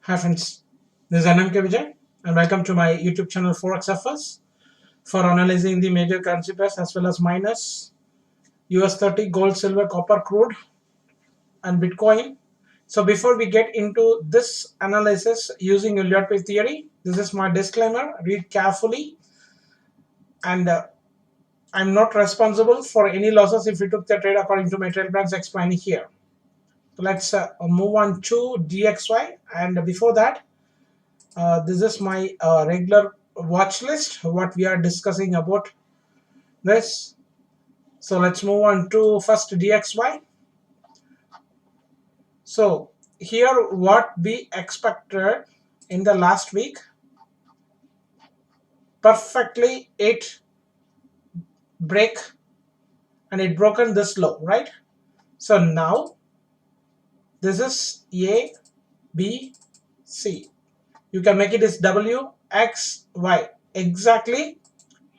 Hi friends, this is NMK Vijay and welcome to my YouTube channel Forex FS for analyzing the major currency pairs as well as miners, US30, gold, silver, copper, crude and Bitcoin. So before we get into this analysis using Elliott wave theory, this is my disclaimer, read carefully and I'm not responsible for any losses if you took the trade according to my trade plans explaining here. So let's move on to DXY, and before that this is my regular watch list, what we are discussing about this. So let's move on to first DXY. So here what we expected in the last week, perfectly it break and it broken this low, right? So now this is A, B, C. You can make it as W, X, Y. Exactly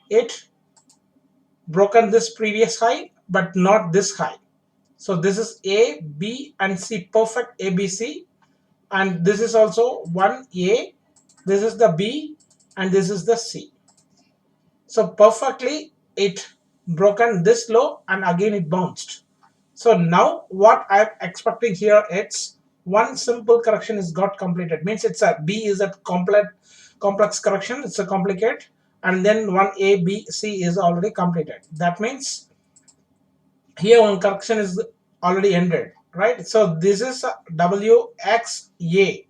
it broken this previous high but not this high. So this is A, B and C, perfect ABC, and this is also 1A, this is the B and this is the C. So perfectly it broken this low and again it bounced. So now what I'm expecting here, it's one simple correction is got completed, means it's a B is a complex correction, it's a complicated, and then one A, B, C is already completed. That means here one correction is already ended, right? So this is WXA.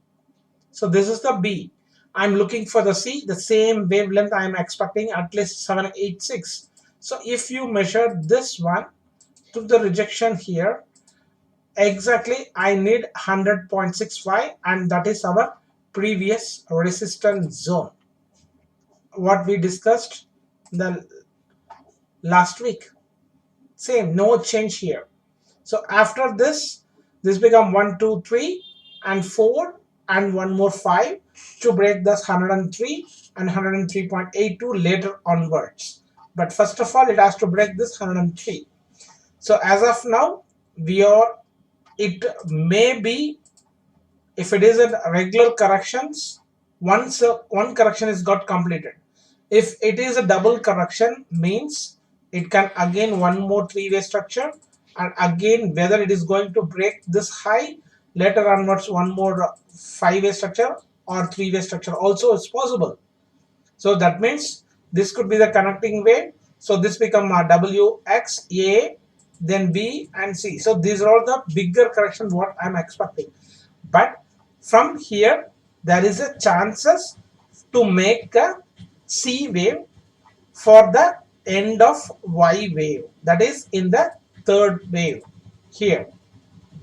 So this is the B. I'm looking for the C, the same wavelength I'm expecting at least 786. So if you measure this one to the rejection here, exactly I need 100.65 and that is our previous resistance zone. What we discussed the last week. Same, no change here. So after this become 1, 2, 3 and 4 and one more 5 to break this 103 and 103.82 later onwards. But first of all, it has to break this 103. So as of now, it may be, if it is a regular corrections, once one correction is got completed. If it is a double correction, means it can again one more three-way structure, and again whether it is going to break this high later onwards, one more five-way structure or three-way structure also is possible. So that means this could be the connecting wave. So this become W, X, A, then B and C. So these are all the bigger corrections what I'm expecting. But from here there is a chances to make a C wave for the end of Y wave, that is in the third wave here.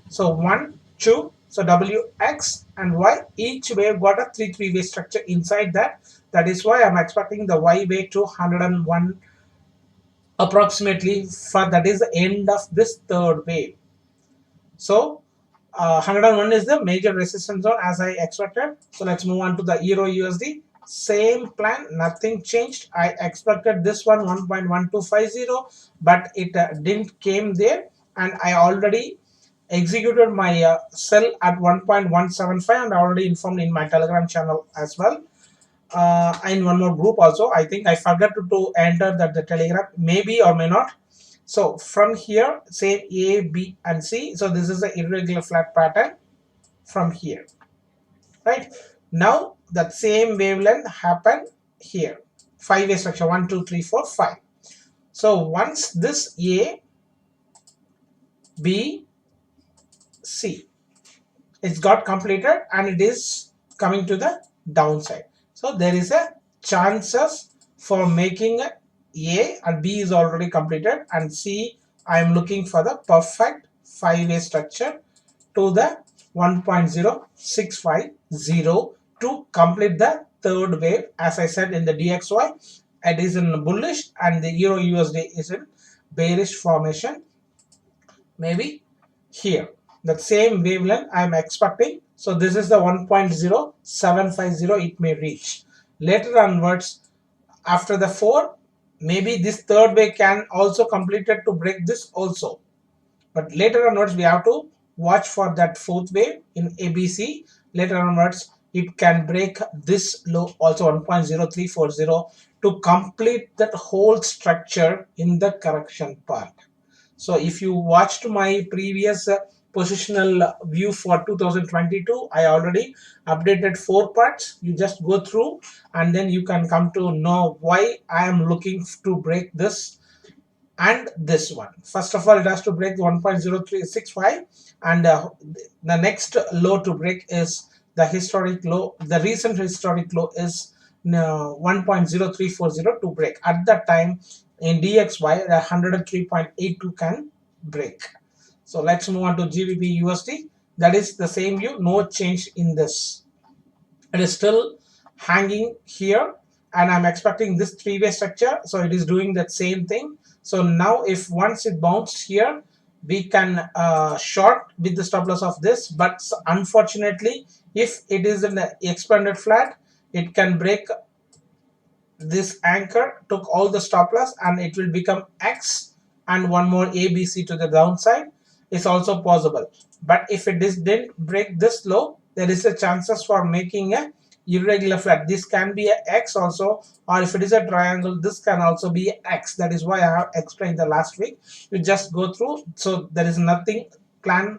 So 1, 2, so W, X and Y, each wave got a three-way structure inside that. That is why I'm expecting the Y wave to 101 approximately, for that is the end of this third wave. So 101 is the major resistance zone as I expected. So let's move on to the Euro USD. Same plan, nothing changed. I expected this one 1.1250, but it didn't came there, and I already executed my sell at 1.175 and I already informed in my Telegram channel as well. In one more group also, I think I forgot to enter that the Telegram, maybe or may not. So from here, say A, B and C. So this is the irregular flat pattern from here, right? Now that same wavelength happened here, five-way structure, 1, 2, 3, 4, 5. So once this A, B, C, it's got completed and it is coming to the downside. So there is a chances for making A, and B is already completed, and C I am looking for the perfect five-way structure to the 1.0650 to complete the third wave. As I said in the DXY, it is in bullish and the Euro USD is in bearish formation. Maybe here the same wavelength I am expecting. So this is the 1.0750 it may reach. Later onwards, after the 4, maybe this third wave can also complete it to break this also. But later onwards we have to watch for that fourth wave in ABC. Later onwards it can break this low also 1.0340 to complete that whole structure in the correction part. So if you watched my previous positional view for 2022, I already updated 4 parts. You just go through and then you can come to know why I am looking to break this and this one. First of all, it has to break 1.0365, and the next low to break is the historic low. The recent historic low is 1.0340 to break. At that time in DXY, the 103.82 can break. So let's move on to GBP USD. That is the same view, no change in this. It is still hanging here, and I'm expecting this three-way structure, so it is doing that same thing. So now if once it bounced here, we can short with the stop loss of this, but unfortunately if it is an expanded flat, it can break this anchor, took all the stop loss, and it will become X and one more ABC to the downside is also possible. But if it didn't break this low, there is a chances for making a irregular flat. This can be a X also, or if it is a triangle, this can also be a X. That is why I have explained the last week. You just go through, so there is nothing, plan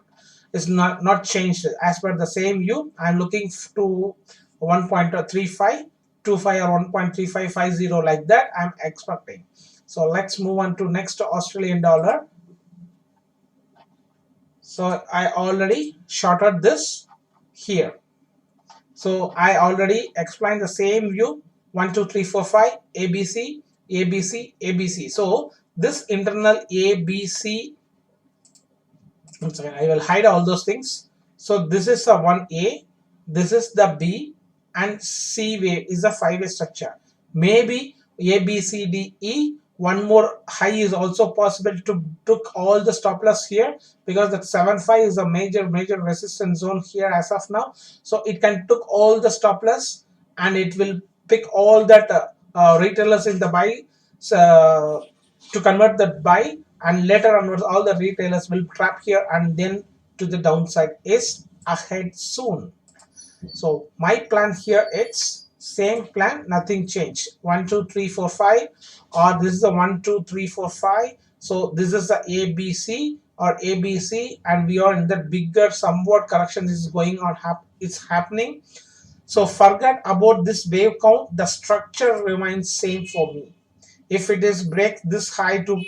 is not changed as per the same view. I'm looking to 1.3525 or 1.3550, like that I'm expecting. So let's move on to next Australian dollar. So I already shorted this here. So I already explained the same view, 1 2 3 4 5 ABC ABC ABC. So this internal ABC, one second, I will hide all those things. So this is a 1A, this is the B, and C wave is a 5-way structure. Maybe A, B, C, D, E, one more high is also possible to took all the stop loss here, because that 7.5 is a major resistance zone here as of now. So it can took all the stop loss, and it will pick all that retailers in the buy to convert that buy, and later onwards all the retailers will trap here, and then to the downside is ahead soon. So my plan here, it's same plan, nothing changed. 1 2 3 4 5, or this is the 1 2 3 4 5. So this is the ABC or ABC, and we are in that bigger somewhat correction is going on, it's happening. So forget about this wave count, the structure remains same for me. If it is break this high to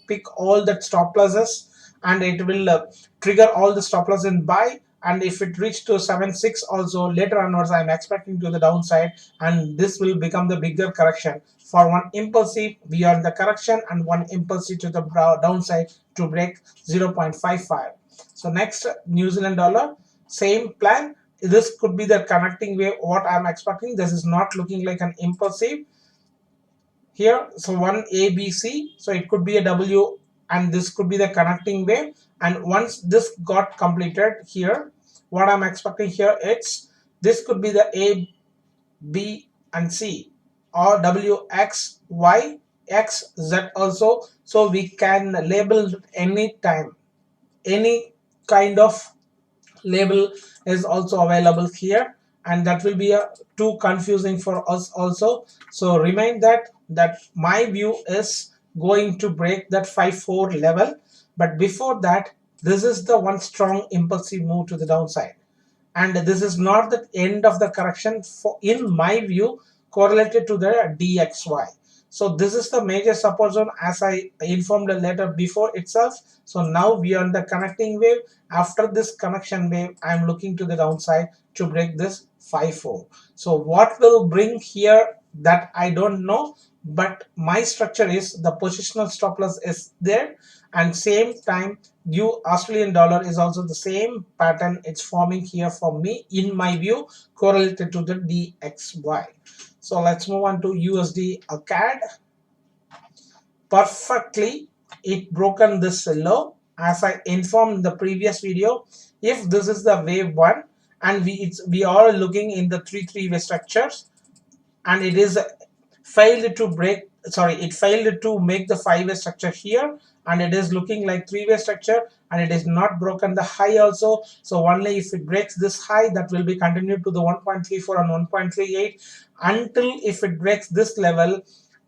pick all that stop losses, and it will trigger all the stop loss in buy, and if it reach to 7.6 also, later onwards I'm expecting to the downside, and this will become the bigger correction. For one impulsive, we are in the correction, and one impulsive to the downside to break 0.55. So next, New Zealand dollar, same plan. This could be the connecting wave what I'm expecting. This is not looking like an impulsive here. So one ABC, so it could be a W, and this could be the connecting wave. And once this got completed here, what I'm expecting here, it's this could be the A, B, and C, or W, X, Y, X, Z also. So we can label any time, any kind of label is also available here, and that will be too confusing for us also. So remind that my view is going to break that 5.4 level, but before that, this is the one strong impulsive move to the downside, and this is not the end of the correction for, in my view, correlated to the DXY. So this is the major support zone, as I informed later before itself. So now we are on the connecting wave. After this connection wave, I am looking to the downside to break this 5.4. So what will bring here, that I don't know, but my structure is the positional stop loss is there, and same time new Australian dollar is also the same pattern, it's forming here for me in my view, correlated to the DXY. So let's move on to USD CAD. Perfectly it broken this low, as I informed in the previous video. If this is the wave 1, and we are looking in the 3-3-way structures, and it is failed to break, sorry, it failed to make the 5-way structure here, and it is looking like three-way structure, and it is not broken the high also. So only if it breaks this high, that will be continued to the 1.34 and 1.38 until if it breaks this level,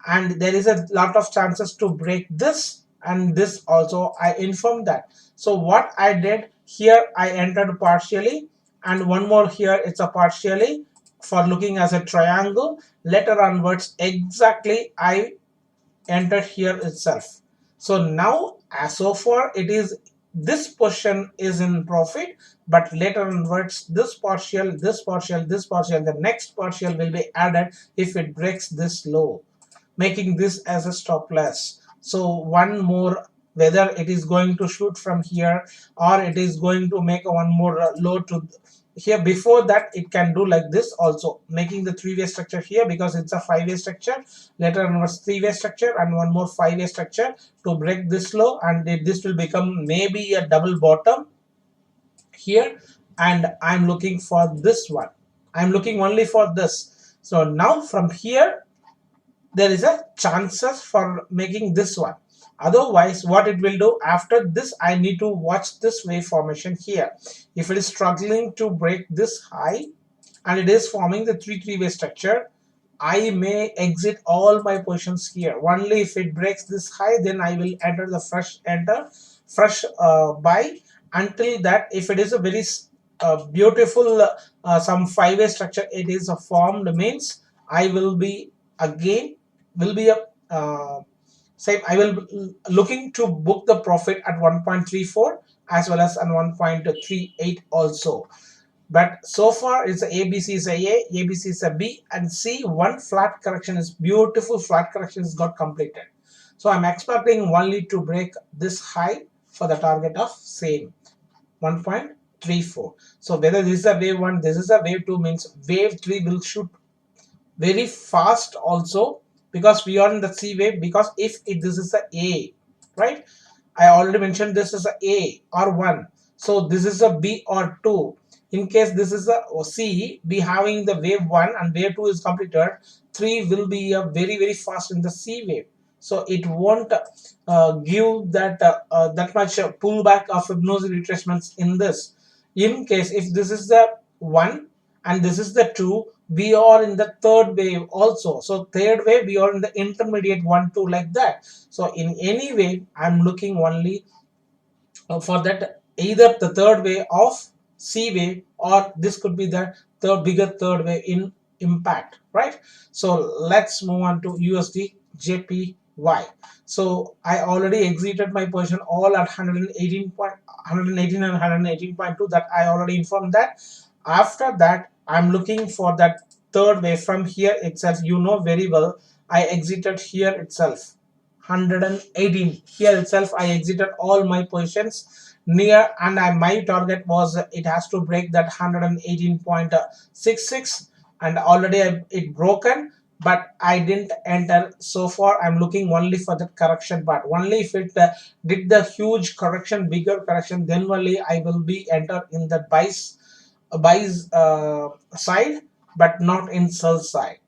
and there is a lot of chances to break this and this also. I informed that. So what I did here, I entered partially, and one more here, it's a partially for looking as a triangle. Later onwards, exactly I entered here itself. So now, as so far, it is this portion is in profit, but later onwards, this partial, this partial, this partial, the next partial will be added if it breaks this low, making this as a stop loss. So one more, whether it is going to shoot from here or it is going to make a one more low to here. Before that, it can do like this also, making the three-way structure here because it's a five-way structure. Later on was three-way structure and one more five-way structure to break this low, and this will become maybe a double bottom here. And I'm looking for this one, I'm looking only for this. So now from here there is a chances for making this one. Otherwise, what it will do after this, I need to watch this wave formation here. If it is struggling to break this high and it is forming the three-way structure, I may exit all my positions here. Only if it breaks this high, then I will enter the fresh buy. Until that, if it is a very beautiful some five-way structure it is formed, means I will be again will be a same. I will be looking to book the profit at 1.34 as well as on 1.38 also. But so far it's a ABC is a ABC is a B, and C one flat correction is beautiful flat correction is got completed. So I'm expecting only to break this high for the target of same 1.34. So whether this is a wave 1, this is a wave 2, means wave 3 will shoot very fast also, because we are in the C wave. Because if this is a, right, I already mentioned this is a or 1, so this is a B or 2. In case this is a C, be having the wave 1 and wave 2 is completed, 3 will be a very fast in the C wave. So it won't give that much pullback of Fibonacci retracements in this. In case if this is the 1 and this is the 2, we are in the third wave also. So third wave, we are in the intermediate 1 2 like that. So in any way, I'm looking only for that, either the third wave of C wave, or this could be the bigger third wave in impact, right? So let's move on to USD JPY. So I already exited my position all at 118 and 118.2, that I already informed that. After that, I'm looking for that third wave from here itself. You know very well, I exited here itself 118 here itself. I exited all my positions near, and my target was it has to break that 118.66, and already it broken, but I didn't enter. So far I'm looking only for the correction part. Only if it did the huge correction, bigger correction, then only I will be enter in the buys side, but not in sell side,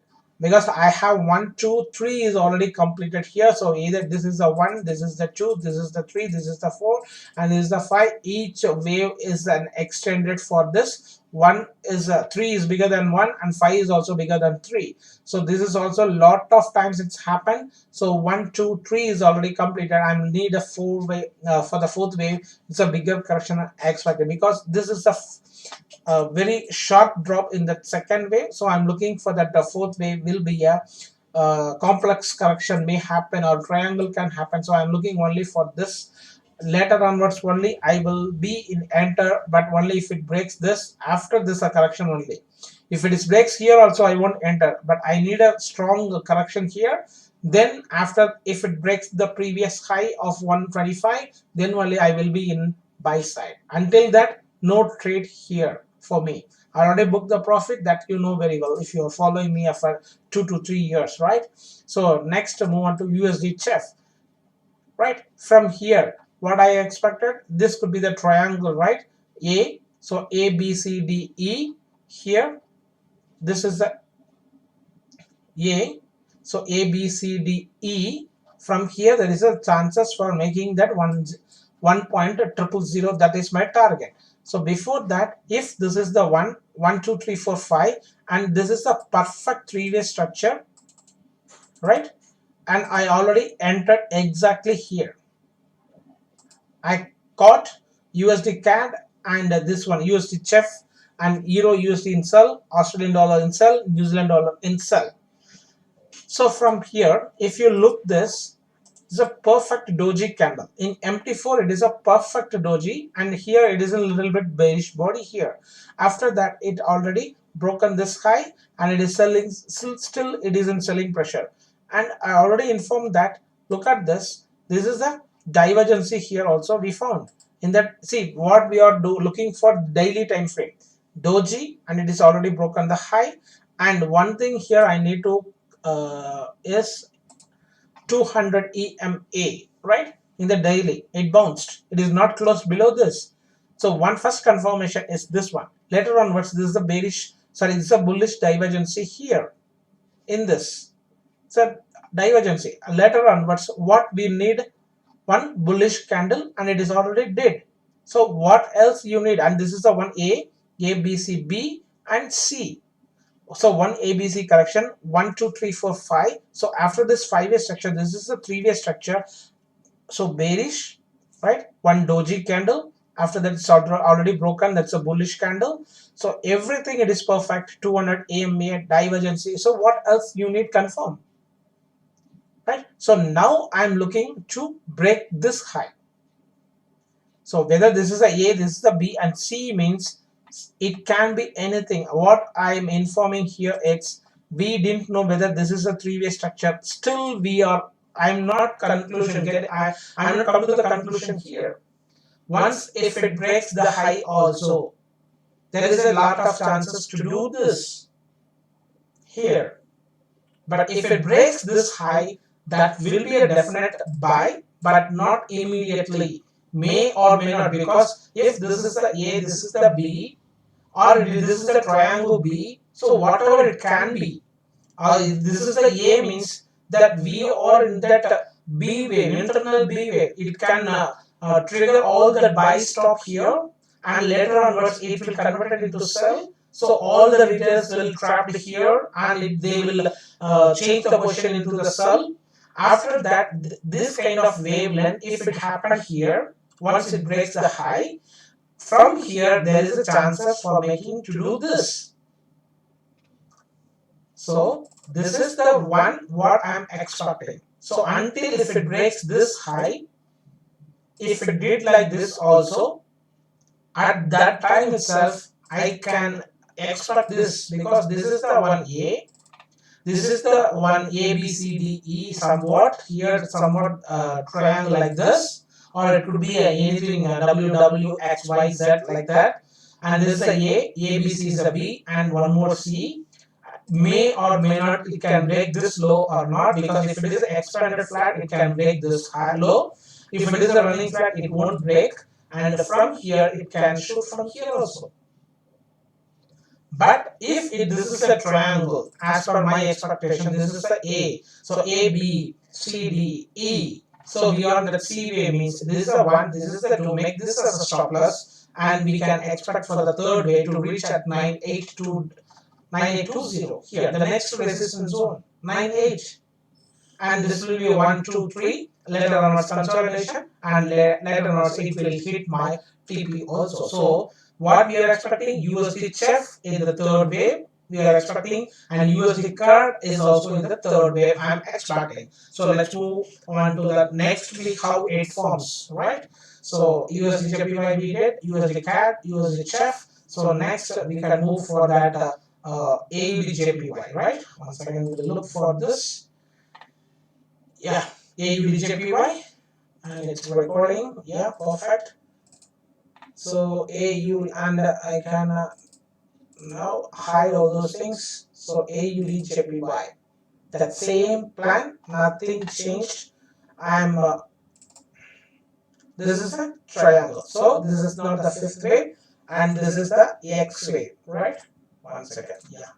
because I have 1 2 3 is already completed here. So either this is the 1, this is the 2, this is the 3, this is the 4, and this is the 5. Each wave is an extended for this. 1 is 3 is bigger than 1, and 5 is also bigger than 3. So this is also a lot of times it's happened. So 1 2 3 is already completed. I need a 4 wave for the fourth wave. It's a bigger correction expected, because this is a very sharp drop in the second wave. So I'm looking for that the fourth wave will be a complex correction may happen, or triangle can happen. So I'm looking only for this. Later onwards only I will be in enter, but only if it breaks this. After this a correction only. If it is breaks here also, I won't enter, but I need a strong correction here. Then after, if it breaks the previous high of 125, then only I will be in buy side. Until that, no trade here for me. I already booked the profit, that you know very well if you are following me for 2 to 3 years, right? So next, move on to USD chef, right? From here, what I expected, this could be the triangle, right? A, so A, B, C, D, E here. This is the A. So A, B, C, D, E. from here there is a chances for making that 1.000. That is my target. So before that, if this is the 1 2 3 4 5 and this is the perfect three-way structure, right, and I already entered exactly here. I got USD CAD and this one USD Chef and Euro USD in sell, Australian dollar in sell, New Zealand dollar in sell. So from here, if you look this, is a perfect doji candle. In MT4 it is a perfect doji, and here it is a little bit bearish body here. After that, it already broken this high and it is selling, still it is in selling pressure. And I already informed that, look at this, this is the divergency here also we found. In that, see what we are looking for daily time frame, doji, and it is already broken the high. And one thing here I need to is 200 EMA, right? In the daily, it bounced. It is not closed below this. So one first confirmation is this one. Later onwards, this is the bearish, sorry, this is a bullish divergency here in this. So divergency. Later onwards, what we need, one bullish candle, and it is already did. So what else you need? And this is the one A, B, C, B, and C. So one ABC correction, 1 2 3 4 5. So after this 5-way structure, this is a 3-way structure. So bearish, right? One doji candle. After that, it's already broken. That's a bullish candle. So everything, it is perfect. 200 AMA divergency. So what else you need confirm, right? So now I'm looking to break this high. So whether this is a this is a B, and C means it can be anything. What I am informing here is we didn't know whether this is a 3-way structure. Still we are, I'm not conclusion, I'm not coming to the conclusion here. Once if it breaks the high also, there is a lot of chances to do this here. But if it breaks this high, that will be a definite buy, but not immediately. May or may not, because if this is the A, this is the B, or this is the triangle B, so whatever it can be, or this is the A means that we are in that B wave, internal B wave, it can trigger all the buy stop here, and later onwards it will convert it into sell. So all the retailers will trapped here, and they will change the position into the sell. After that, this kind of wavelength, if it happened here, once it breaks the high, from here there is a chances for making to do this. So this is the one what I am expecting. So until if it breaks this high, if it did like this also, at that time itself I can expect this, because this is the one A, this is the one A, B, C, D, E, somewhat here, somewhat triangle like this, or it could be anything W, W, X, Y, Z like that. And this is a A, B, C is a B, and one more C. May or may not, it can break this low or not, because if it is an expanded flat, it can break this high low. If it is a running flat, it won't break, and from here it can shoot from here also. But if this is a triangle, as per my expectation, this is the A. So A, B, C, D, E. So we are the C way means this is the 1, this is the 2. Make this as a stop loss, and we can expect for the third way to reach at 9820 here. The next resistance zone 98, and this will be 1, 2, 3. Later onwards consolidation, and later onwards it will hit my TP also. So what we are expecting, USD Chef in the third wave we are expecting, and USD Card is also in the third wave I am expecting. So let's move on to the next week how it forms, right? So USD JPY we did, USD Cad, USD Chef. So next we can move for that AUD JPY, right? Once again we will look for this. Yeah, AUD JPY, and it's recording. Yeah, perfect. So AU, and I can now hide all those things. So AUD JPY, that same plan, nothing changed. I'm this is a triangle, so this is not the fifth wave, and this is the X wave, right? 1 second. Yeah.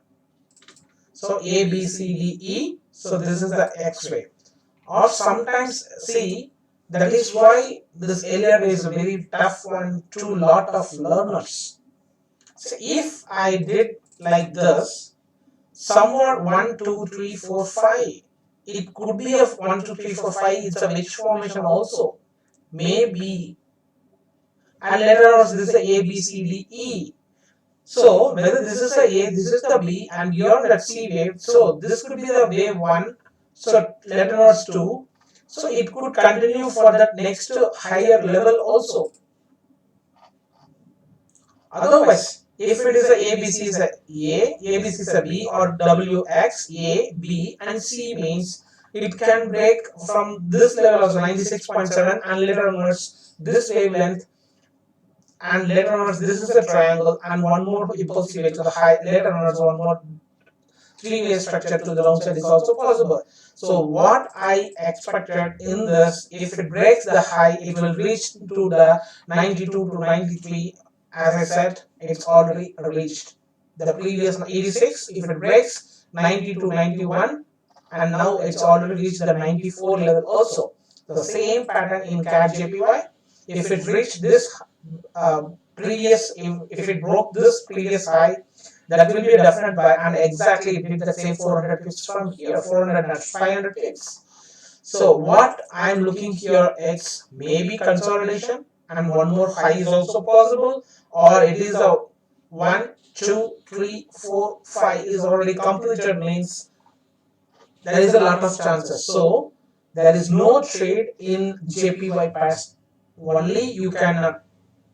So A, B, C, D, E. So this is the X wave. or sometimes see, that is why this Elliott is a very tough one to lot of learners. So if I did like this, somewhat 1 2 3 4 5, it could be a 1 2 3 4 5, it's a wedge formation also, maybe, and later on this is a A B C D E. So whether this is a A, this is the B, and beyond that C wave, so this could be the wave 1, so later on 2, so it could continue for that next higher level also. Otherwise, if it is a ABC is a ABC is a B, or WX, A, B, and C means it can break from this level of 96.7 and later onwards this wavelength, and later onwards this is a triangle, and one more impulsive way to the high, later onwards one more three-way structure to the downside is also possible. So what I expected in this, if it breaks the high, it will reach to the 92 to 93. As I said, it's already reached the previous 86. If it breaks 90 to 91, and now it's already reached the 94 level also. The same pattern in CAD JPY. If it reached this previous, if it broke this previous high, that will be a definite buy, and exactly it did the same 400 pips from here, 400 and 500 pips. So what I'm looking here is maybe consolidation, and one more high is also possible, or it is a 1 2 3 4 5 is already completed, means there is a lot of chances. So there is no trade in JPY pairs. Only you can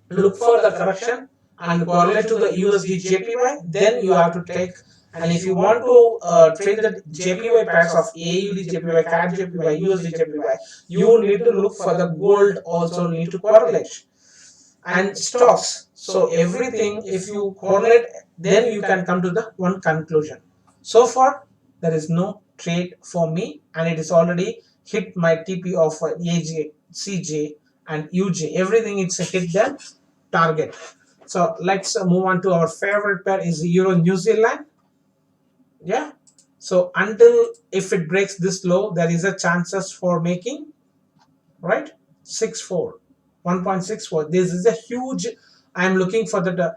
look for the correction and correlate to the USD JPY, then you have to take. And if you want to trade the JPY pairs of AUD JPY, CAD JPY, USD JPY, you need to look for the gold, also need to correlate, and stocks. So everything, if you correlate, then you can come to the one conclusion. So far there is no trade for me, and it is already hit my TP of AJ, CJ and UJ. Everything it's a hit the target. So let's move on to our favorite pair is Euro New Zealand. Yeah. So until if it breaks this low, there is a chances for making, right, 6.4, 1.64. This is a huge. I am looking for the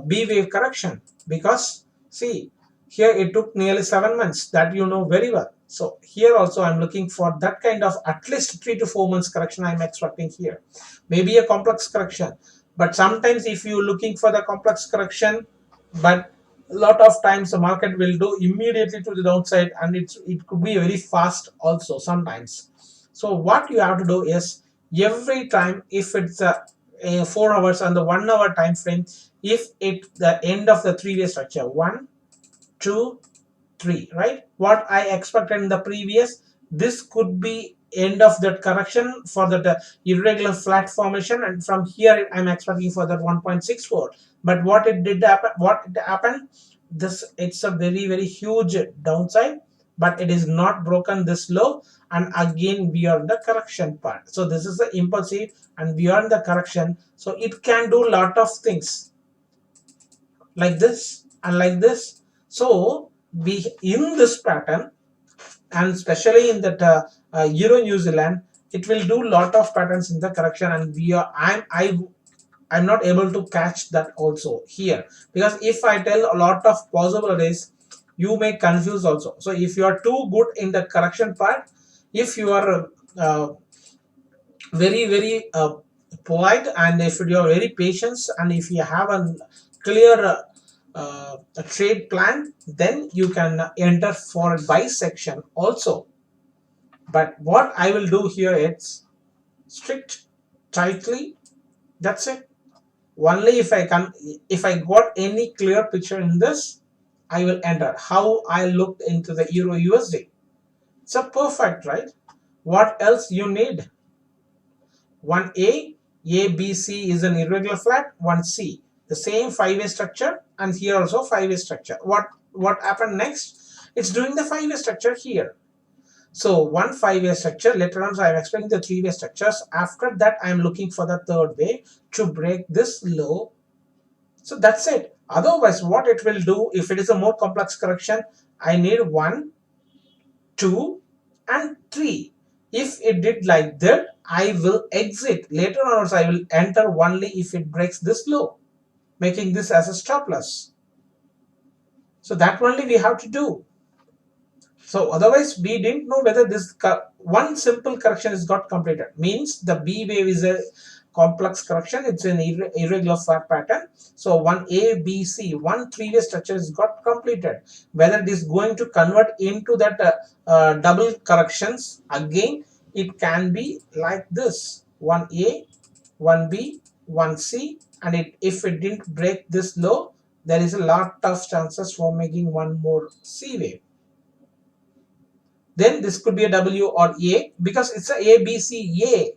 B wave correction, because see, here it took nearly 7 months, that you know very well. So here also I'm looking for that kind of at least 3 to 4 months correction I'm expecting here. Maybe a complex correction, but sometimes if you're looking for the complex correction, but a lot of times the market will do immediately to the downside, and it could be very fast also sometimes. So what you have to do is, every time if it's a 4 hours and the 1 hour time frame, if it the end of the three-way structure, 1 2 3, right, what I expected in the previous, this could be end of that correction for that irregular flat formation, and from here I'm expecting for that 1.64. but what it did happen, this, it's a very huge downside, but it is not broken this low, and again beyond the correction part. So this is the impulsive and beyond the correction, so it can do lot of things like this and like this. So we in this pattern, and especially in that Euro New Zealand, it will do lot of patterns in the correction, and we are I'm not able to catch that also here, because if I tell a lot of possibilities, you may confuse also. So if you are too good in the correction part, if you are very polite, and if you are very patient, and if you have a clear a trade plan, then you can enter for a buy section also. But what I will do here is strict tightly, that's it. Only if I got any clear picture in this, I will enter. How I looked into the Euro USD, it's a perfect, right? What else you need? One A, B, C is an irregular flat. One C, the same five-way structure, and here also five-way structure. What happened next? It's doing the five-way structure here. So one five-way structure. Later on, so I'm expecting the three-way structures. After that, I'm looking for the third way to break this low. So that's it. Otherwise, what it will do, if it is a more complex correction, I need 1, 2, and 3. If it did like that, I will exit. Later on I will enter only if it breaks this low, making this as a stop loss. So that only we have to do. So otherwise we didn't know whether this one simple correction is got completed. Means the B wave is a complex correction. It's an irregular flat pattern. So one A, B, C, one three-way structure is got completed. Whether it is going to convert into that double corrections again, it can be like this: one A, one B, one C, and if it didn't break this low, there is a lot of chances for making one more C wave. Then this could be a W or A, because it's a B, C, A,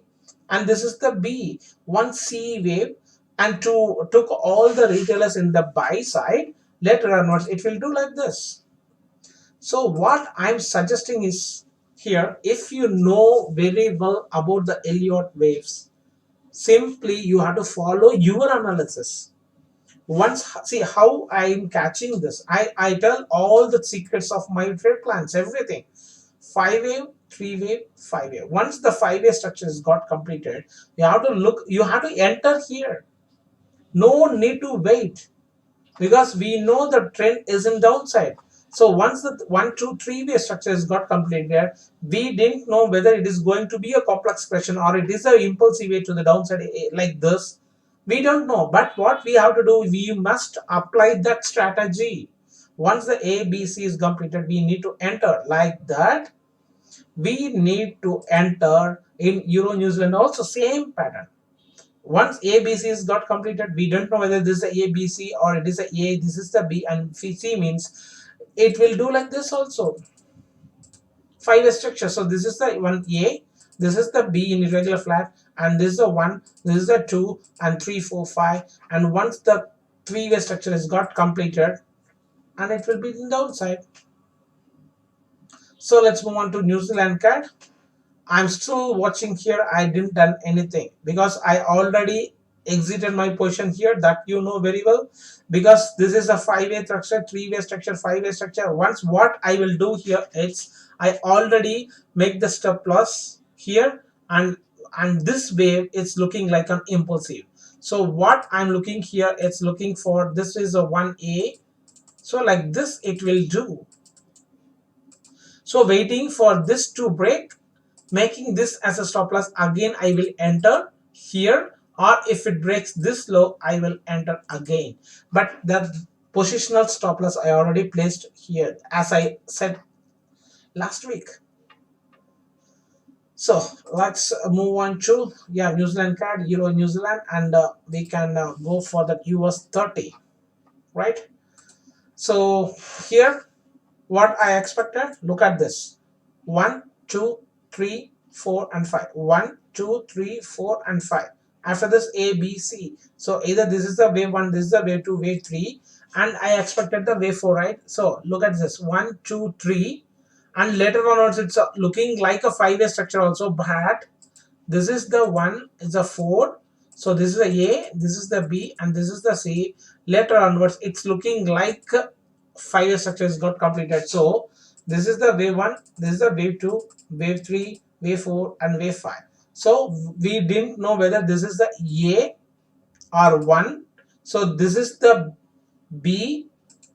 and this is the B, one C wave, and took all the retailers in the buy side. Later onwards it will do like this. So what I'm suggesting is, here, if you know very well about the Elliott waves, simply you have to follow your analysis. Once, see how I'm catching this, I tell all the secrets of my trade plans, everything. 5-wave, 3-wave, 5-wave. Once the 5-wave structure is got completed, you have to look, you have to enter here. No need to wait, because we know the trend is in downside. So once the 1, 2, 3-wave structure is got completed, we didn't know whether it is going to be a complex correction or it is an impulsive way to the downside like this. We don't know, but what we have to do, we must apply that strategy. Once the A, B, C is completed, we need to enter like that. We need to enter in Euro New Zealand also, same pattern. Once ABC is got completed, we don't know whether this is a ABC or it is a A, this is the B, and C means it will do like this also. 5-way structure. So this is the one A, this is the B in irregular flat, and this is the 1, this is the 2, and 3, 4, 5. And once the 3-way structure is got completed, and it will be in downside. So let's move on to New Zealand Cad. I'm still watching here. I didn't done anything because I already exited my position here, that you know very well, because this is a 5-way structure, 3-way structure, 5-way structure. Once what I will do here is, I already make the stop loss here, and this wave is looking like an impulsive. So what I'm looking here, it's looking for, this is a 1A. So like this it will do. So waiting for this to break, making this as a stop loss. Again I will enter here, or if it breaks this low I will enter again. But the positional stop loss I already placed here, as I said last week. So let's move on to New Zealand Cad, Euro New Zealand, and we can go for the US30, right? So here what I expected, look at this: 1, 2, 3, 4, and 5. 1, 2, 3, 4, and 5. After this A, B, C. So either this is the wave 1, this is the wave 2, wave 3, and I expected the wave 4, right? So look at this: 1, 2, 3, and later on also it's looking like a 5-way structure also, but this is the 1, it's a 4. So this is the A, this is the B, and this is the C. Later onwards it's looking like 5-way structure is got completed. So this is the wave 1, this is the wave 2, wave 3, wave 4, and wave 5. So we didn't know whether this is the A or 1. So this is the B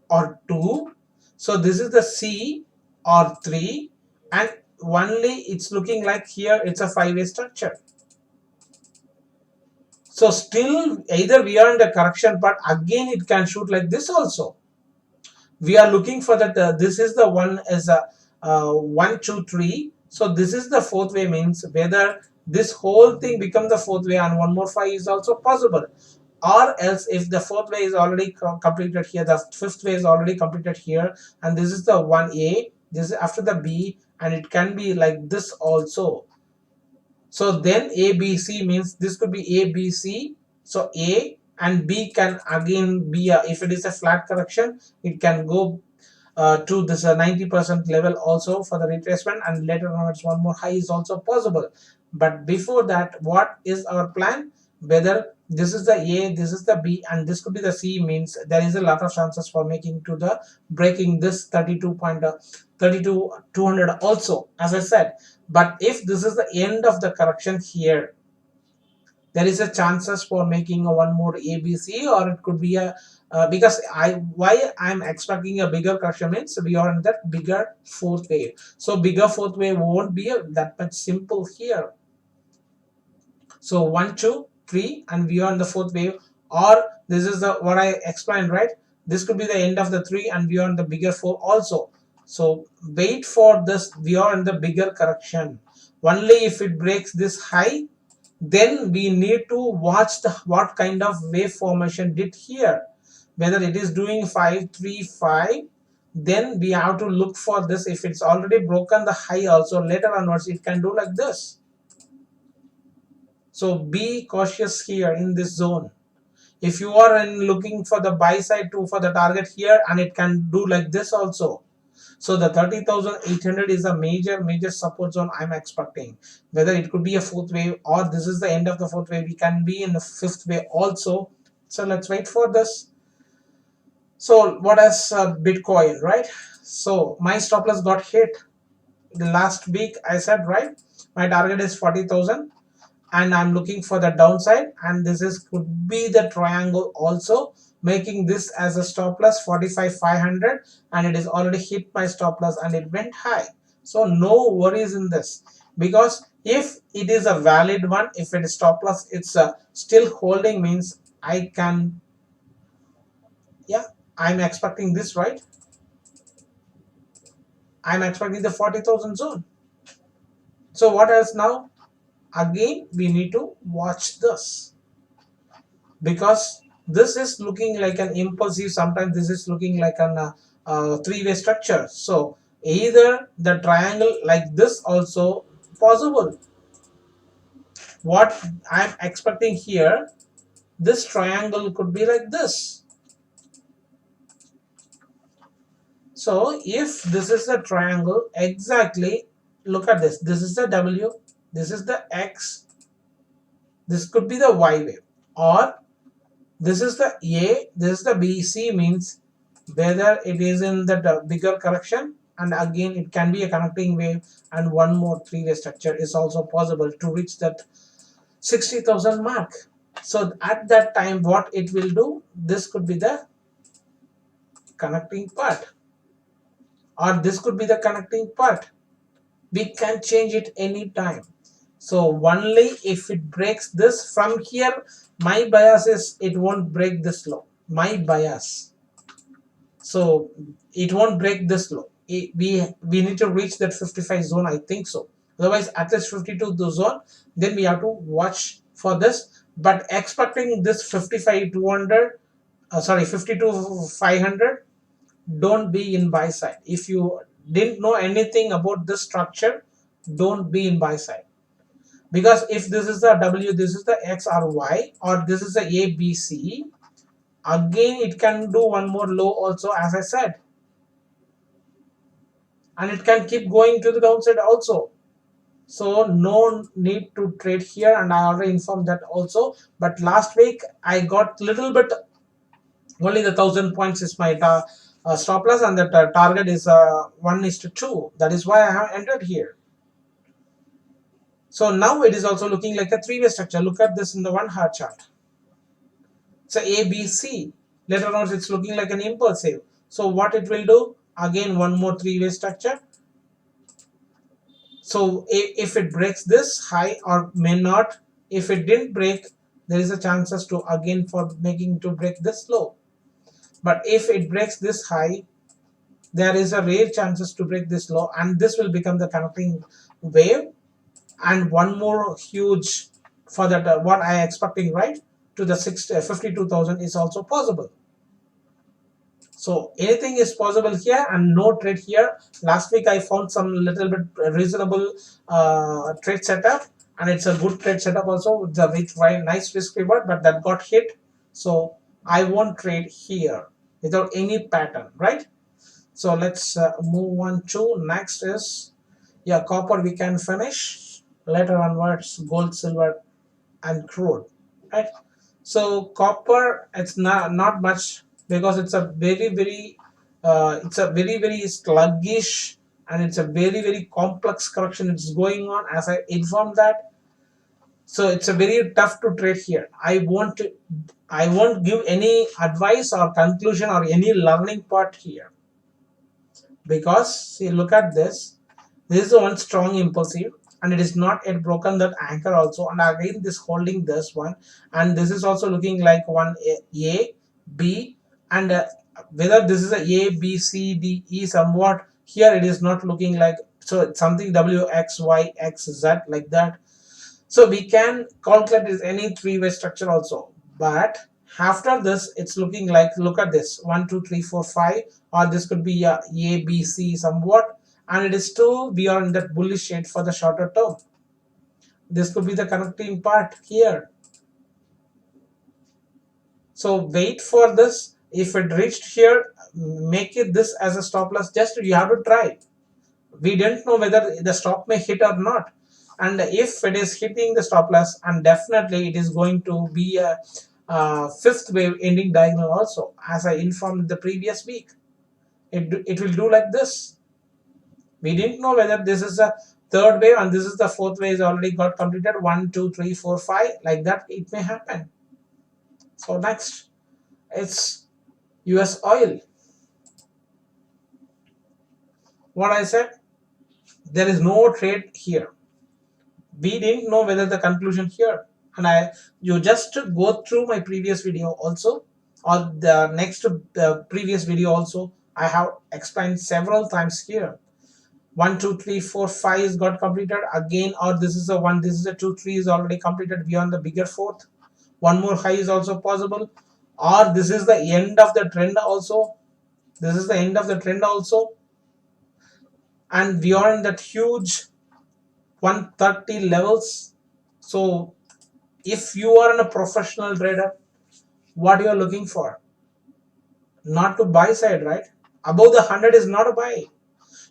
or 2. So this is the C or 3, and only it's looking like here it's a 5-way structure. So still either we are in the correction, but again it can shoot like this also. We are looking for that. This is the one as a 1, 2, 3. So this is the 4th way, means whether this whole thing becomes the 4th way and one more 5 is also possible, or else if the 4th way is already completed here, the 5th way is already completed here, and this is the 1A, this is after the B, and it can be like this also. So then ABC means this could be ABC. So A and B can again be if it is a flat correction, it can go to this 90% level also for the retracement, and later on one more high is also possible. But before that, what is our plan? Whether This is the A, this is the B, and this could be the C, means there is a lot of chances for making to the breaking this 32.200 also, as I said. But if this is the end of the correction here, there is a chances for making a one more ABC, or it could be a because why I'm expecting a bigger correction means we are in that bigger fourth wave. So bigger fourth wave won't be that much simple here. So 1 2 3 and we are in the fourth wave, or this is the what I explained, right? This could be the end of the 3 and we are in the bigger 4 also. So wait for this, we are in the bigger correction. Only if it breaks this high, then we need to watch the what kind of wave formation did here, whether it is doing 535, then we have to look for this. If it's already broken the high also, later onwards it can do like this. So be cautious here in this zone. If you are looking for the buy side too for the target here, and it can do like this also. So the 30,800 is a major support zone I'm expecting. Whether it could be a fourth wave or this is the end of the fourth wave, we can be in the fifth wave also. So let's wait for this. So what is Bitcoin, right? So my stop loss got hit the last week. I said, right, my target is 40,000 and I'm looking for the downside, and this is could be the triangle also, making this as a stop loss 45,500, and it is already hit my stop loss and it went high. So no worries in this, because if it is a valid one, if it is stop loss, it's still holding, means I can, yeah, I'm expecting this, right? I'm expecting the 40,000 zone. So what else now? Again we need to watch this, because this is looking like an impulsive, sometimes this is looking like an three-way structure. So either the triangle like this also possible. What I'm expecting here, this triangle could be like this. So if this is the triangle exactly, look at this, this is the W, this is the X, this could be the Y wave, or this is the A, this is the BC, means whether it is in the bigger correction, and again it can be a connecting wave, and one more three-way structure is also possible to reach that 60,000 mark. So at that time what it will do, this could be the connecting part, or this could be the connecting part. We can change it anytime. So only if it breaks this from here, my bias is it won't break this low, my bias. So it won't break this low. We need to reach that 55 zone, I think so. Otherwise at least 52 the zone, then we have to watch for this. But expecting this 55 200, sorry, 52 500, don't be in buy side. If you didn't know anything about this structure, don't be in buy side, because if this is the W, this is the X or Y, or this is the A B C, again it can do one more low also, as I said, and it can keep going to the downside also. So no need to trade here, and I already informed that also. But last week I got little bit, only the 1,000 points is my stop loss, and the target is 1:2. That is why I have entered here. So now it is also looking like a three-way structure. Look at this in the 1 hour chart. So ABC, later on it's looking like an impulsive. So what it will do, again one more three-way structure. So if it breaks this high, or may not, if it didn't break, there is a chances to again for making to break this low. But if it breaks this high, there is a rare chances to break this low, and this will become the connecting wave, and one more huge for that what I expecting, right, to the 52,000 is also possible. So anything is possible here, and no trade here. Last week I found some little bit reasonable trade setup, and it's a good trade setup also with the nice risk reward, but that got hit. So I won't trade here without any pattern, right? So let's move on to next is, yeah, copper we can finish, later onwards gold, silver and crude, right? So copper, it's not much, because it's a very sluggish, and it's a very complex correction it's going on, as I informed that. So it's a very tough to trade here. I won't give any advice or conclusion or any learning part here, because see, look at this is one strong impulsive, and it is not yet broken that anchor also, and again this holding this one, and this is also looking like one A, B, and whether this is a B, C, D, E, somewhat here it is not looking like. So it's something W, X, Y, X, Z, like that. So we can calculate this any three-way structure also, but after this it's looking like, look at this, 1 2 3 4 5, or this could be A, B, C, somewhat, and it is still we are in that bullish shade for the shorter term. This could be the connecting part here. So wait for this. If it reached here, make it this as a stop loss. Just you have to try. We don't know whether the stop may hit or not, and if it is hitting the stop loss, and definitely it is going to be a fifth wave ending diagonal also, as I informed the previous week. It will do like this. We didn't know whether this is a third wave and this is the fourth wave is already got completed, 1 2 3 4 5, like that it may happen. So next, it's US oil. What I said, there is no trade here. We didn't know whether the conclusion here, and you just go through my previous video also, or the next previous video also. I have explained several times here. 1 2 3 4 5 is got completed again, or this is a 1, this is a 2 3 is already completed beyond the bigger fourth. One more high is also possible, or this is the end of the trend also. This is the end of the trend also, and beyond that huge 130 levels. So if you are a professional trader, what you are looking for? Not to buy side, right? Above the 100 is not a buy.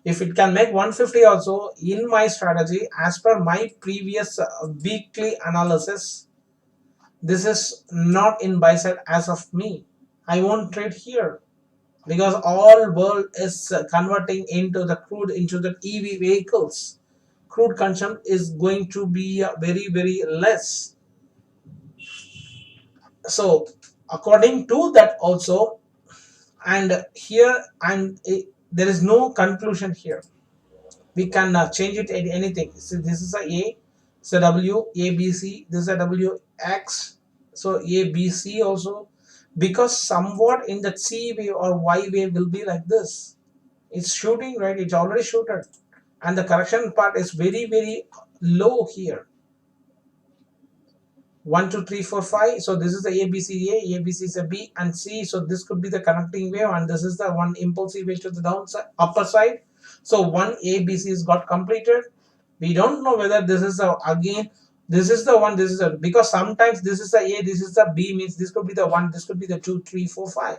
If it can make 150 also, in my strategy, as per my previous weekly analysis, this is not in buy side as of me. I won't trade here, because all world is converting into the crude, into the EV vehicles. Crude consumption is going to be very less. So according to that also, and here there is no conclusion here. We can change it at anything. So this is a so W, A, B, C, this is a W, X, so A, B, C also, because somewhat in the C wave or Y wave will be like this. It's shooting, right? It's already shooted, and the correction part is very low here. 1 2 3 4 5. So this is the ABC is a B and C. So this could be the connecting wave, and this is the one impulsive wave to the downside, upper side. So one ABC is got completed. We don't know whether this is the, again this is the one, this is a, because sometimes this is the A, this is the B, means this could be the 1, this could be the 2 3 4 5.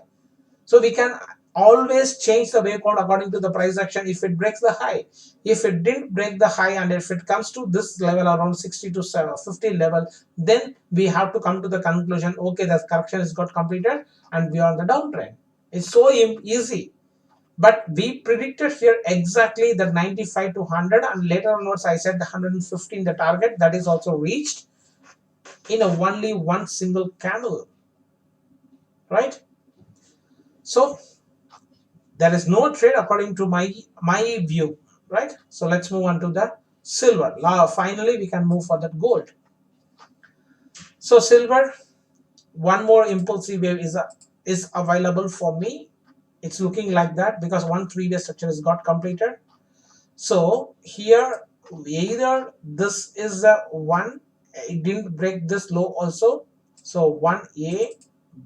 So we can always change the wave code according to the price action if it breaks the high. If it didn't break the high, and if it comes to this level around 60 to 50 level, then we have to come to the conclusion, okay, the correction is got completed and we are on the downtrend. It's so easy. But we predicted here exactly the 95 to 100, and later onwards I said the 115 the target, that is also reached in only one single candle, right? So there is no trade according to my view, right? So let's move on to the silver. Now finally we can move for that gold. So silver, one more impulsive wave is available for me. It's looking like that, because one three-way structure is got completed. So here either this is the one, it didn't break this low also, so one A,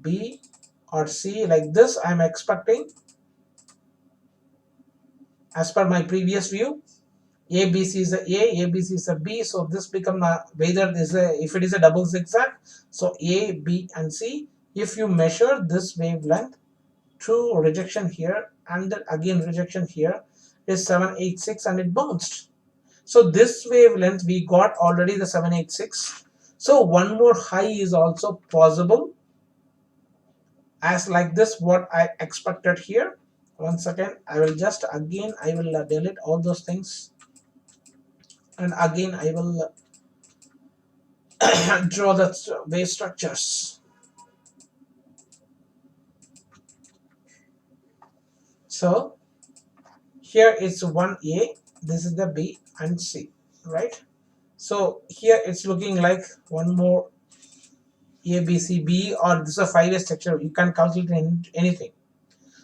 B or C, like this I'm expecting as per my previous view. ABC is a ABC is a B, so this become a, whether this if it is a double zigzag, so A, B and C. If you measure this wavelength to rejection here and then again rejection here is 786, and it bounced. So this wavelength we got already the 786. So one more high is also possible, as like this what I expected here. One second, I will just again I will delete all those things, and again I will draw the wave structures. So here it's 1A, this is the B and C, right? So here it's looking like one more A, B, C, B, or this is a 5-way structure. You can calculate anything.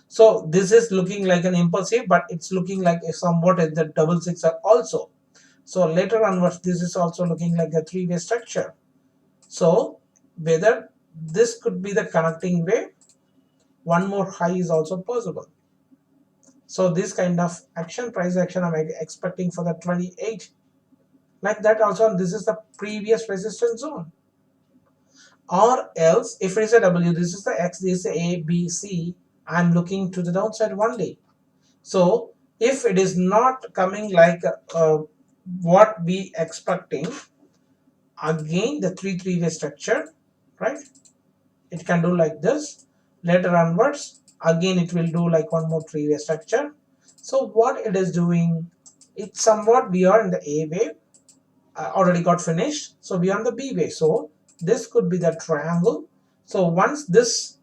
So this is looking like an impulsive, but it's looking like a somewhat at the double sixer also. So later onwards, this is also looking like a 3-way structure. So whether this could be the connecting wave, one more high is also possible. So this kind of action, price action, I'm expecting for the 28. Like that also, this is the previous resistance zone. Or else, if it is a W, this is the X, this is A, B, C, I'm looking to the downside only. So if it is not coming like what we expecting, again the three-way structure, right? It can do like this. Later onwards, again it will do like one more 3-way structure. So what it is doing, it's somewhat we are in the A wave, already got finished. So we are on the B wave. So this could be the triangle. So once this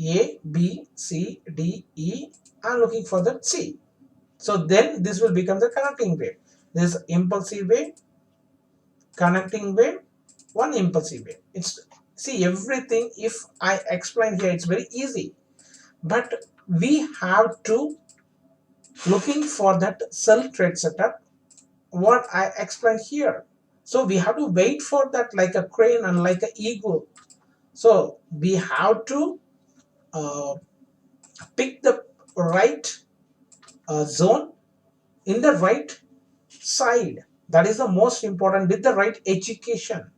A, B, C, D, E, I'm looking for the C. So then this will become the connecting wave. This impulsive wave, connecting wave, one impulsive wave. It's, see, everything if I explain here, it's very easy. But we have to looking for that sell trade setup, what I explained here. So we have to wait for that like a crane and like an eagle. So we have to pick the right zone in the right side. That is the most important, with the right education.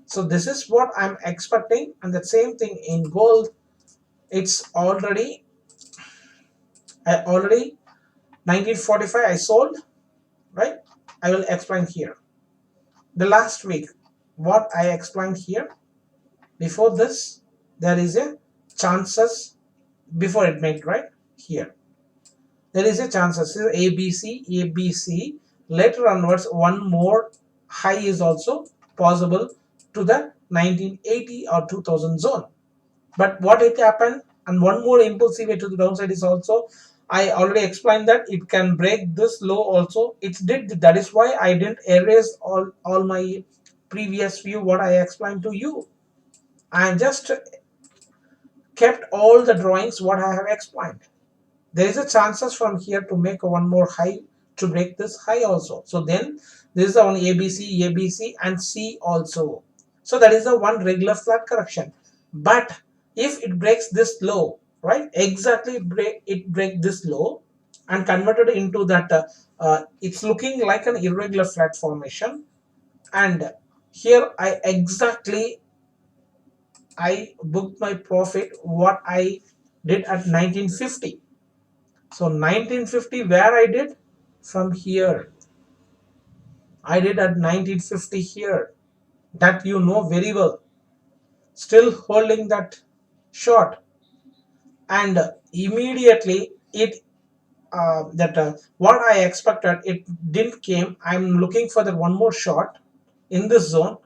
So this is what I'm expecting. And the same thing in gold, it's already 1945 I sold, right? I will explain here. The last week, what I explained here, before this, there is a chances before it made, right? Here there is a chances ABC. Later onwards, one more high is also possible to the 1980 or 2000 zone. But what it happened, and one more impulsive way to the downside is also, I already explained that it can break this low also. It did. That is why I didn't erase all my previous view what I explained to you. I just kept all the drawings what I have explained. There is a chances from here to make one more high to break this high also. So then this is the one ABC and C also. So that is the one regular flat correction. But if it breaks this low, right, exactly break this low and converted into that, it's looking like an irregular flat formation. And here I booked my profit what I did at 1950. So 1950 where I did, from here I did at 1950 here, that you know very well, still holding that short. And immediately it what I expected, it didn't came. I'm looking for the one more short in this zone,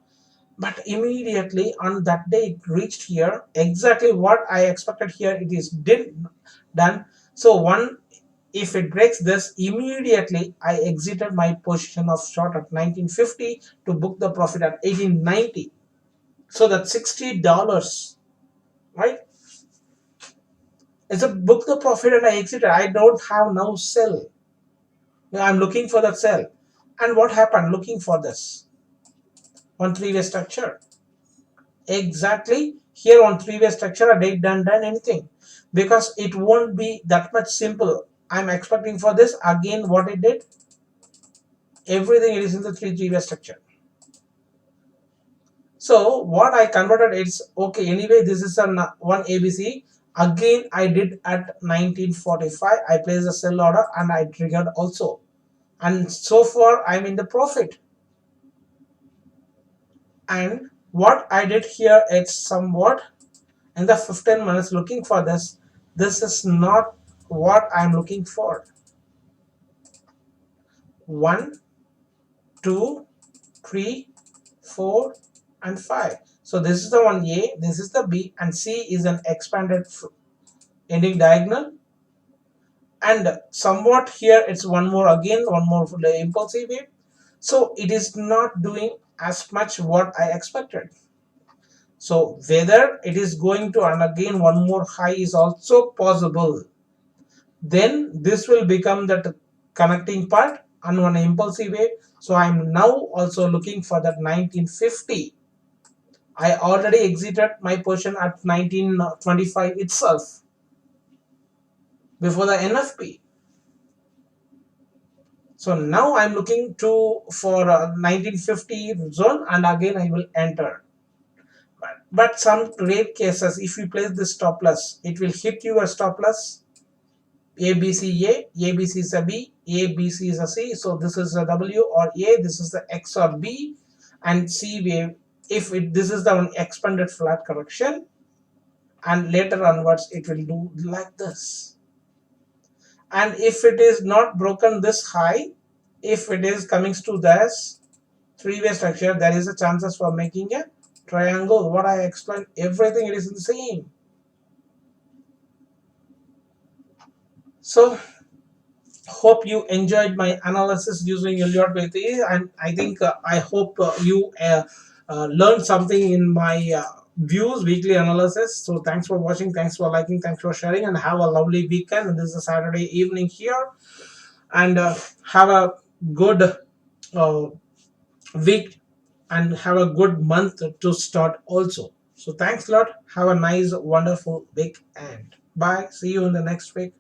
but immediately on that day it reached here, exactly what I expected here, it is done. So one, if it breaks this, immediately I exited my position of short at 1950 to book the profit at 1890. So that's $60, right? It's a book the profit and I exited. I don't have now sell. I'm looking for that sell. And what happened looking for this? On 3-way structure. Exactly here on 3-way structure, I didn't done anything because it won't be that much simple. I'm expecting for this again what it did, everything it is in the 3-way structure. So what I converted, it's okay anyway, this is an one ABC. Again I did at 1945, I placed a sell order and I triggered also, and so far I'm in the profit. And what I did here, it's somewhat in the 15 minutes looking for this. This is not what I'm looking for. 1, 2, 3, 4 and 5. So this is the one A, this is the B, and C is an expanded ending diagonal. And somewhat here it's one more, again one more impulsive wave. So it is not doing as much what I expected. So whether it is going to, and again one more high is also possible, then this will become that connecting part on one impulsive wave. So I'm now also looking for that 1950. I already exited my position at 1925 itself before the NFP. So now I'm looking for 1950 zone, and again I will enter. But some rare cases, if you place this stop loss, it will hit you a stop loss. ABC is a B, ABC is a C. So this is a W or A, this is the X or B, and C wave. If this is the one expanded flat correction, and later onwards it will do like this. And if it is not broken this high, if it is coming to this three-way structure, there is a chances for making a triangle. What I explained, everything it is the same. So hope you enjoyed my analysis using Elliott Wave, and I think I hope you learned something in my views weekly analysis. So thanks for watching, thanks for liking, thanks for sharing, and have a lovely weekend. And this is a Saturday evening here, and have a good uh, week, and have a good month to start also. So thanks a lot. Have a nice, wonderful week, and bye. See you in the next week.